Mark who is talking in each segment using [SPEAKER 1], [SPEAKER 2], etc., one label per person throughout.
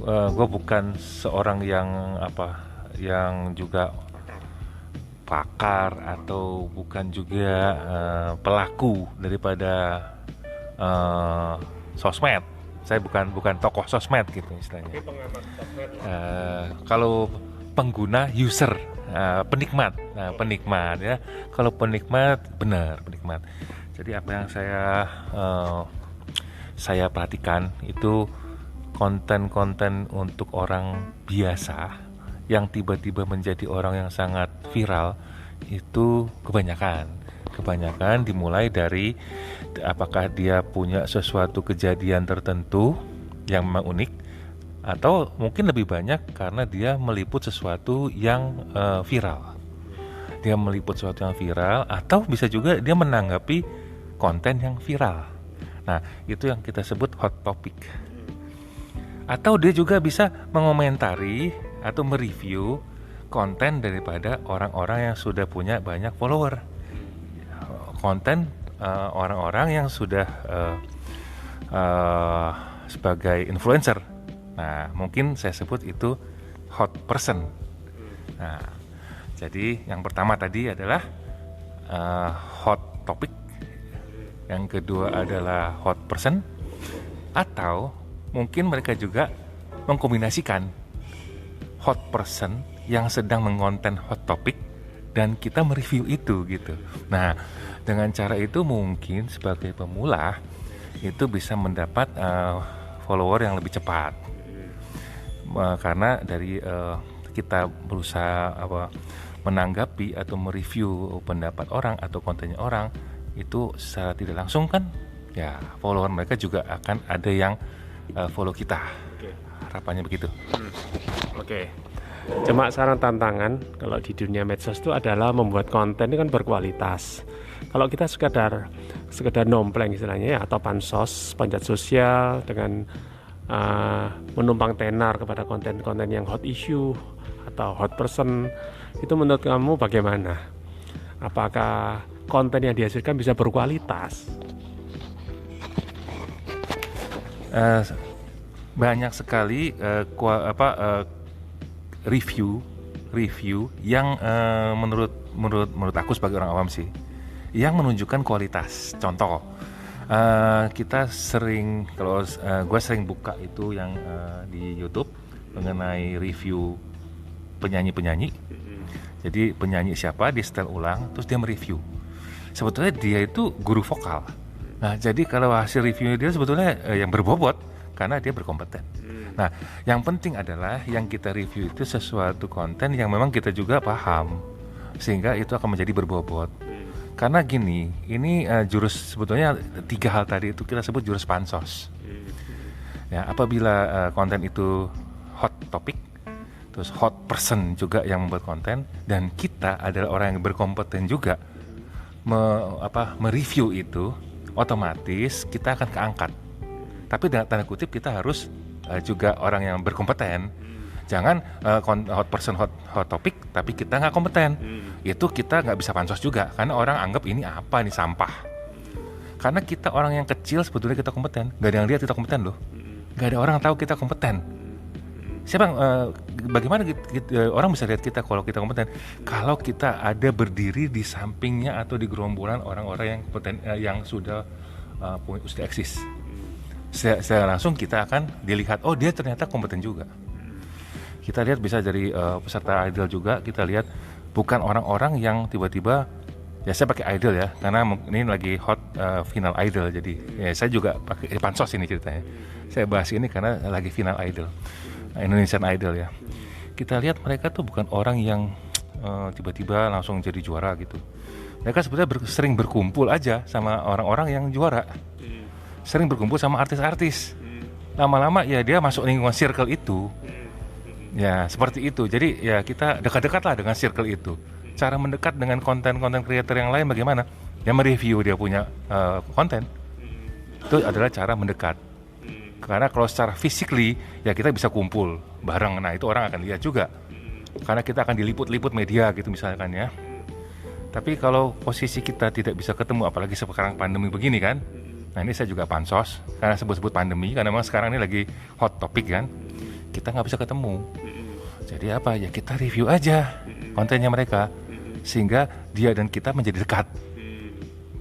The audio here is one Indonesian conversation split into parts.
[SPEAKER 1] gue bukan seorang yang juga pakar atau bukan juga pelaku daripada eh, sosmed. Saya bukan tokoh sosmed gitu istilahnya. Kalau pengguna user, penikmat ya. Kalau penikmat benar penikmat. Jadi apa yang saya perhatikan itu konten-konten untuk orang biasa yang tiba-tiba menjadi orang yang sangat viral itu kebanyakan dimulai dari apakah dia punya sesuatu kejadian tertentu yang memang unik, atau mungkin lebih banyak karena dia meliput sesuatu yang viral. Dia meliput sesuatu yang viral, atau bisa juga dia menanggapi konten yang viral. Nah, itu yang kita sebut hot topic. Atau dia juga bisa mengomentari atau mereview konten daripada orang-orang yang sudah punya banyak follower. Konten orang-orang yang sudah sebagai influencer. Nah, mungkin saya sebut itu hot person. Nah, jadi yang pertama tadi adalah hot topic. Yang kedua adalah hot person. Atau mungkin mereka juga mengkombinasikan hot person yang sedang mengonten hot topic dan kita mereview itu gitu. Nah, dengan cara itu mungkin sebagai pemula itu bisa mendapat follower yang lebih cepat. Karena dari kita berusaha menanggapi atau mereview pendapat orang atau kontennya orang itu secara tidak langsung kan ya follower mereka juga akan ada yang follow kita. Harapannya begitu.
[SPEAKER 2] Oke. Cuma saran tantangan kalau di dunia medsos itu adalah membuat konten itu kan berkualitas. Kalau kita sekedar nompleng istilahnya ya, atau panjat sosial dengan menumpang tenar kepada konten-konten yang hot issue atau hot person, itu menurut kamu bagaimana? Apakah konten yang dihasilkan bisa berkualitas?
[SPEAKER 1] Banyak sekali review yang menurut aku sebagai orang awam sih yang menunjukkan kualitas. Contoh, kita sering gue sering buka itu yang di YouTube mengenai review penyanyi. Jadi penyanyi siapa di setel ulang terus dia mereview. Sebetulnya dia itu guru vokal. Nah, jadi kalau hasil reviewnya dia sebetulnya yang berbobot karena dia berkompeten. Nah, yang penting adalah yang kita review itu sesuatu konten yang memang kita juga paham, sehingga itu akan menjadi berbobot. Karena gini, ini sebetulnya 3 hal tadi itu kita sebut jurus pansos. Ya, apabila konten itu hot topic, terus hot person juga yang membuat konten, dan kita adalah orang yang berkompeten juga mereview itu, otomatis kita akan keangkat. Tapi dengan tanda kutip kita harus juga orang yang berkompeten. Jangan hot person hot topic tapi kita nggak kompeten. Itu kita nggak bisa pansos juga karena orang anggap ini apa nih, sampah. Karena kita orang yang kecil sebetulnya kita kompeten. Nggak ada yang lihat kita kompeten loh. Nggak ada orang tahu kita kompeten. Bagaimana orang bisa lihat kita kalau kita kompeten? Kalau kita ada berdiri di sampingnya atau di gerombolan orang-orang yang kompeten, yang sudah eksis. Secara langsung kita akan dilihat, oh dia ternyata kompeten juga. Kita lihat bisa dari peserta Idol juga, kita lihat bukan orang-orang yang tiba-tiba, ya saya pakai Idol ya, karena ini lagi hot final Idol, jadi ya saya juga pakai pansos ini ceritanya. Saya bahas ini karena lagi final Idol, Indonesian Idol ya. Kita lihat mereka tuh bukan orang yang tiba-tiba langsung jadi juara gitu. Mereka sebetulnya sering berkumpul aja sama orang-orang yang juara. Sering berkumpul sama artis-artis. Lama-lama ya dia masuk lingkungan circle itu. Ya seperti itu. Jadi ya kita dekat-dekat lah dengan circle itu. Cara mendekat dengan konten-konten creator yang lain bagaimana? Ya mereview dia punya konten. Itu adalah cara mendekat. Karena kalau secara physically ya kita bisa kumpul bareng. Nah itu orang akan lihat juga. Karena kita akan diliput-liput media gitu misalkan ya. Tapi kalau posisi kita tidak bisa ketemu, apalagi sekarang pandemi begini kan. Nah ini saya juga pansos karena sebut-sebut pandemi, karena memang sekarang ini lagi hot topic kan. kita nggak bisa ketemu. Jadi apa ya, kita review aja kontennya mereka sehingga dia dan kita menjadi dekat,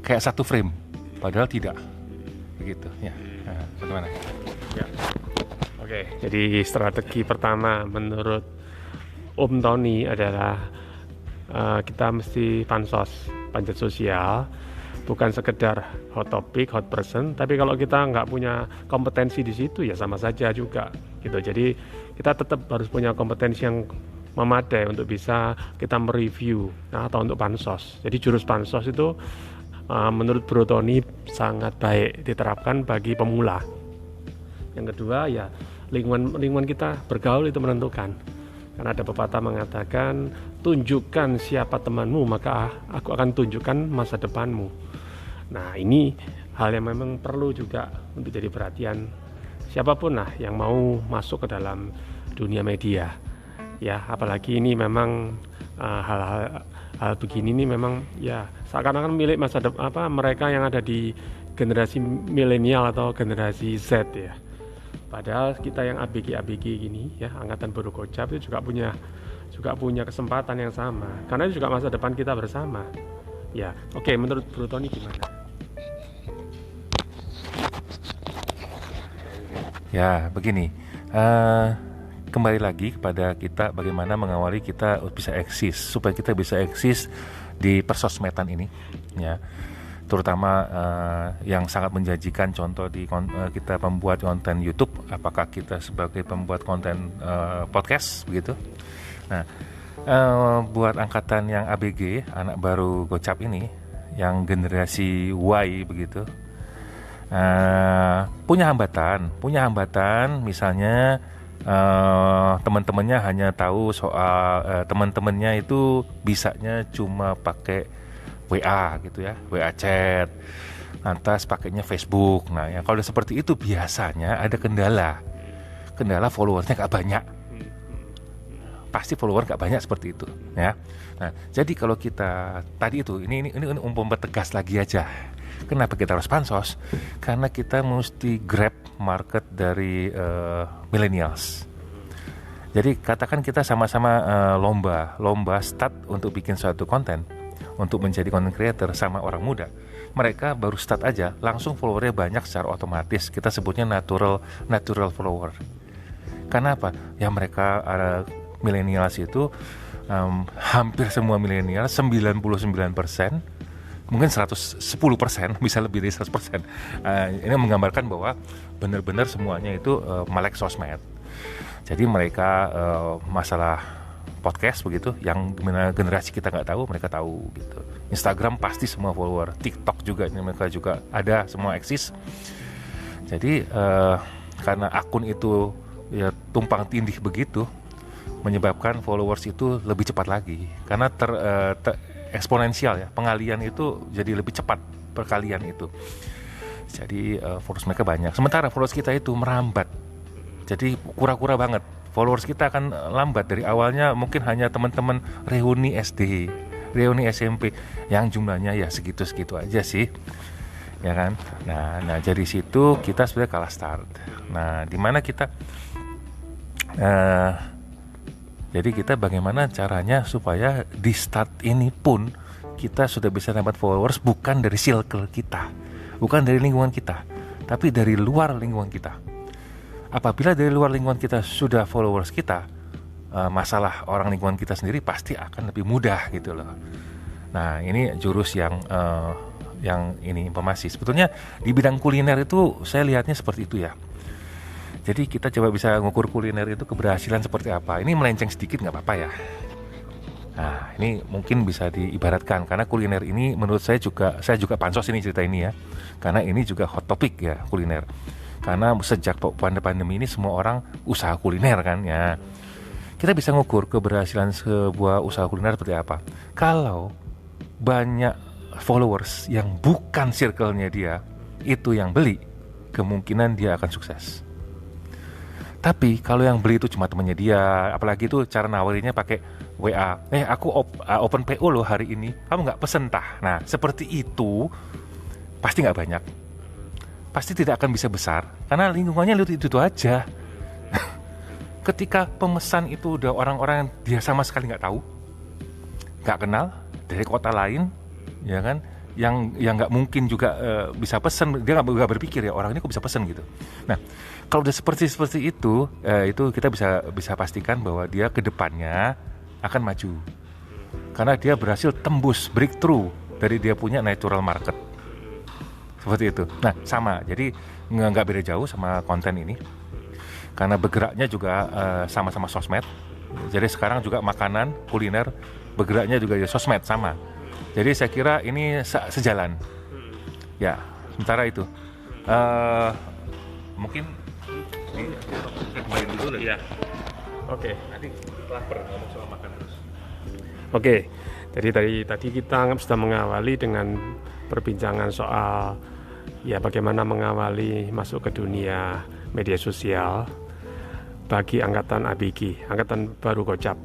[SPEAKER 1] kayak satu frame, padahal tidak begitu ya. Nah, bagaimana?
[SPEAKER 2] Ya. Oke, jadi strategi pertama menurut Om Tony adalah kita mesti pansos, panjat sosial, bukan sekedar hot topic, hot person. Tapi kalau kita nggak punya kompetensi di situ ya sama saja juga gitu. Jadi kita tetap harus punya kompetensi yang memadai untuk bisa kita mereview atau untuk pansos. Jadi jurus pansos itu menurut Bro Tony sangat baik diterapkan bagi pemula. Yang kedua ya lingkungan kita bergaul itu menentukan. Karena ada pepatah mengatakan, tunjukkan siapa temanmu, maka aku akan tunjukkan masa depanmu. Nah, ini hal yang memang perlu juga untuk jadi perhatian siapapun lah yang mau masuk ke dalam dunia media. Ya, apalagi ini memang hal begini ini memang ya seakan-akan milik masa depan mereka yang ada di generasi milenial atau generasi Z ya. Padahal kita yang ABG gini ya, angkatan baru gocap itu juga punya kesempatan yang sama. Karena itu juga masa depan kita bersama. Ya, oke, menurut Bro Tony gimana?
[SPEAKER 1] Ya, begini. Kembali lagi kepada kita bagaimana mengawali kita bisa eksis, supaya kita bisa eksis di persosmedan ini ya. Terutama yang sangat menjanjikan, contoh di kita membuat konten YouTube, apakah kita sebagai pembuat konten podcast begitu. Nah, buat angkatan yang ABG, anak baru gocap ini, yang generasi Y begitu, punya hambatan, misalnya teman-temannya hanya tahu soal teman-temannya itu bisanya cuma pakai WA gitu ya, WA chat, lantas pakainya Facebook. Nah, ya kalau seperti itu biasanya ada kendala followersnya gak banyak. Pasti follower gak banyak seperti itu ya. Nah, jadi kalau kita tadi itu ini mempertegas lagi aja. Kenapa kita harus pansos? Karena kita mesti grab market dari millennials. Jadi katakan kita sama-sama lomba start untuk bikin suatu konten, untuk menjadi content creator sama orang muda. Mereka baru start aja langsung followernya banyak secara otomatis. Kita sebutnya natural follower. Karena apa? Ya mereka millennials itu hampir semua milenial 99%, mungkin 110%, bisa lebih dari 100%. Ini menggambarkan bahwa benar-benar semuanya itu melek sosmed. Jadi mereka masalah podcast begitu, yang generasi kita nggak tahu, mereka tahu gitu. Instagram pasti semua follower, TikTok juga ini mereka juga ada, semua eksis. Jadi karena akun itu ya tumpang tindih begitu, menyebabkan followers itu lebih cepat lagi, karena eksponensial ya, pengalian itu jadi lebih cepat perkalian itu. Jadi followers mereka banyak, sementara followers kita itu merambat, jadi kura-kura banget. Followers kita akan lambat. Dari awalnya mungkin hanya teman-teman reuni SD, reuni SMP, yang jumlahnya ya segitu-segitu aja sih, ya kan. Nah dari situ kita sudah kalah start. Nah di mana kita jadi kita bagaimana caranya supaya di start ini pun kita sudah bisa dapat followers bukan dari circle kita, bukan dari lingkungan kita, tapi dari luar lingkungan kita. Apabila dari luar lingkungan kita sudah followers kita, masalah orang lingkungan kita sendiri pasti akan lebih mudah gitu loh. Nah ini jurus yang ini informasi. Sebetulnya di bidang kuliner itu saya lihatnya seperti itu ya. Jadi kita coba bisa ngukur kuliner itu keberhasilan seperti apa. Ini melenceng sedikit nggak apa-apa ya. Nah ini mungkin bisa diibaratkan, karena kuliner ini menurut saya juga pansos ini cerita ini ya, karena ini juga hot topic ya kuliner. Karena sejak pandemi ini semua orang usaha kuliner kan ya. Kita bisa ngukur keberhasilan sebuah usaha kuliner seperti apa. Kalau banyak followers yang bukan circle-nya dia itu yang beli, kemungkinan dia akan sukses. Tapi kalau yang beli itu cuma temannya dia, apalagi itu cara nawarinnya pakai WA, aku open PO loh hari ini, kamu nggak pesen tah? Nah seperti itu pasti nggak banyak, pasti tidak akan bisa besar, karena lingkungannya itu aja. ketika pemesan itu udah orang-orang yang dia sama sekali nggak tahu, nggak kenal, dari kota lain, ya kan, yang nggak mungkin juga bisa pesen, dia nggak berpikir ya orang ini kok bisa pesen gitu. Nah, kalau udah seperti itu kita bisa pastikan bahwa dia kedepannya akan maju, karena dia berhasil tembus breakthrough dari dia punya natural market seperti itu. Nah, sama, jadi nggak beda jauh sama konten ini, karena bergeraknya juga sama-sama sosmed. Jadi sekarang juga makanan kuliner bergeraknya juga ya sosmed sama. Jadi saya kira ini sejalan. Ya, sementara itu mungkin kita kembali dulu ya.
[SPEAKER 2] Oke.
[SPEAKER 1] Nanti lapar ngomong soal makan terus.
[SPEAKER 2] Oke. Jadi tadi kita sudah mengawali dengan perbincangan soal ya bagaimana mengawali masuk ke dunia media sosial bagi angkatan ABG, angkatan baru Gocap.